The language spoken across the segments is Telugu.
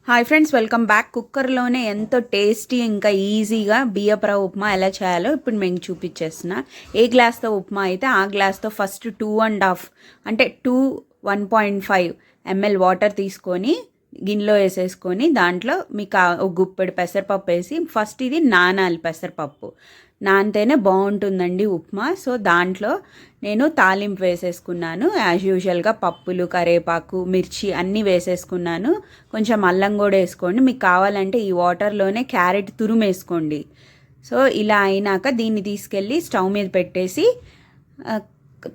Hi friends, welcome back. కుక్కర్లోనే ఎంతో టేస్టీ ఇంకా ఈజీగా బియ్యపు రవ్వ ఉప్మా ఎలా చేయాలో ఇప్పుడు మేము చూపించేస్తున్నా. ఏ గ్లాస్తో ఉప్మా అయితే ఆ గ్లాస్తో ఫస్ట్ 2.5 అంటే 1.5 ml వాటర్ తీసుకొని గిన్నెలో వేసేసుకొని దాంట్లో మీకు ఒక గుప్పెడు పెసరపప్పు వేసి ఫస్ట్ ఇది నానాలి. పెసరపప్పు నానితేనే బాగుంటుందండి ఉప్మా. సో దాంట్లో నేను తాలింపు వేసేసుకున్నాను. యాజ్ యూజువల్గా పప్పులు, కరివేపాకు, మిర్చి అన్నీ వేసేసుకున్నాను. కొంచెం అల్లం కూడా వేసుకోండి. మీకు కావాలంటే ఈ వాటర్లోనే క్యారెట్ తురుమేసుకోండి. సో ఇలా అయినాక దీన్ని తీసుకెళ్ళి స్టవ్ మీద పెట్టేసి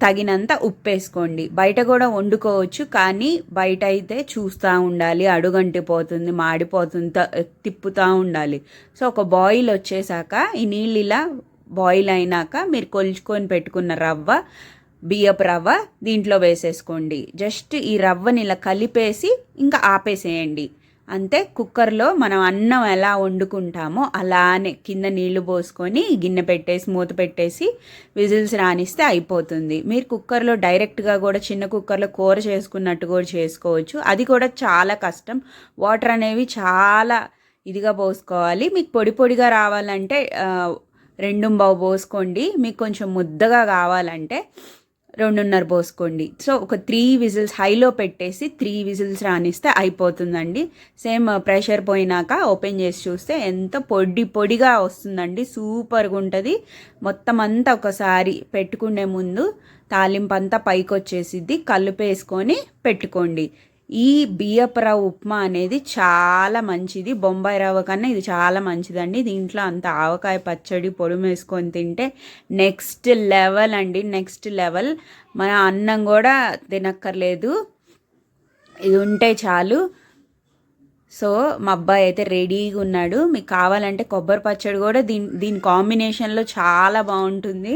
తగినంత ఉప్పు వేసుకోండి. బయట కూడా వండుకోవచ్చు, కానీ బయట అయితే చూస్తూ ఉండాలి, అడుగంటిపోతుంది, మాడిపోతుంది, తిప్పుతూ ఉండాలి. సో ఒక బాయిల్ వచ్చేసాక ఈ నీళ్ళు ఇలా బాయిల్ అయినాక మీరు కొలుచుకొని పెట్టుకున్న రవ్వ, బియ్యపు రవ్వ దీంట్లో వేసేసుకోండి. జస్ట్ ఈ రవ్వని ఇలా కలిపేసి ఇంకా ఆపేసేయండి అంతే. కుక్కర్లో మనం అన్నం ఎలా వండుకుంటామో అలానే కింద నీళ్లు పోసుకొని గిన్నె పెట్టేసి మూత పెట్టేసి విజిల్స్ రానిస్తే అయిపోతుంది. మీరు కుక్కర్లో డైరెక్ట్గా కూడా చిన్న కుక్కర్లో కూర చేసుకున్నట్టు కూడా చేసుకోవచ్చు. అది కూడా చాలా కష్టం. వాటర్ అనేవి చాలా ఇదిగా పోసుకోవాలి. మీకు పొడి పొడిగా రావాలంటే 2 పోసుకోండి. మీకు కొంచెం ముద్దగా కావాలంటే 2.5 పోసుకోండి. సో ఒక 3 విజిల్స్ హైలో పెట్టేసి 3 విజిల్స్ రానిస్తే అయిపోతుందండి. సేమ్ ప్రెషర్ పోయినాక ఓపెన్ చేసి చూస్తే ఎంత పొడి పొడిగా వస్తుందండి. సూపర్గా ఉంటుంది. మొత్తం అంతా ఒకసారి పెట్టుకునే ముందు తాలింపు అంతా పైకి వచ్చేసిద్ది. కలిపేసుకొని పెట్టుకోండి. ఈ బియ్యపు రవ్వ ఉప్మా అనేది చాలా మంచిది. బొంబాయి రవ్వ కన్నా ఇది చాలా మంచిదండి. దీంట్లో అంత ఆవకాయ పచ్చడి పొడుము వేసుకొని తింటే నెక్స్ట్ లెవెల్ అండి, నెక్స్ట్ లెవెల్. మన అన్నం కూడా తినక్కర్లేదు, ఇది ఉంటే చాలు. సో మా అబ్బాయి అయితే రెడీగా ఉన్నాడు. మీకు కావాలంటే కొబ్బరి పచ్చడి కూడా దీని కాంబినేషన్లో చాలా బాగుంటుంది.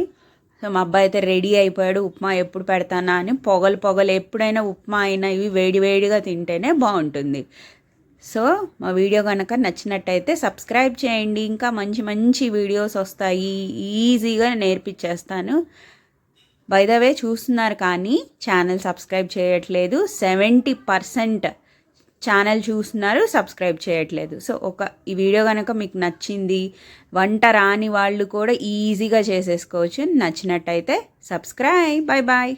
సో మా అబ్బాయి అయితే రెడీ అయిపోయాడు. ఉప్మా ఎప్పుడు పెడతానా అని. పొగలు ఎప్పుడైనా ఉప్మా అయినా ఇవి వేడివేడిగా తింటేనే బాగుంటుంది. సో మా వీడియో కనుక నచ్చినట్టయితే సబ్స్క్రైబ్ చేయండి. ఇంకా మంచి మంచి వీడియోస్ వస్తాయి, ఈజీగా నేర్పించేస్తాను. బై ద వే చూస్తున్నారు కానీ ఛానల్ సబ్స్క్రైబ్ చేయట్లేదు. 70% ఛానల్ చూస్తున్నారు, సబ్స్క్రైబ్ చేయట్లేదు. సో ఈ వీడియో కనుక మీకు నచ్చింది, వంట రాని వాళ్ళు కూడా ఈజీగా చేసేసుకోవచ్చు. నచ్చినట్టయితే సబ్స్క్రైబ్. Bye bye.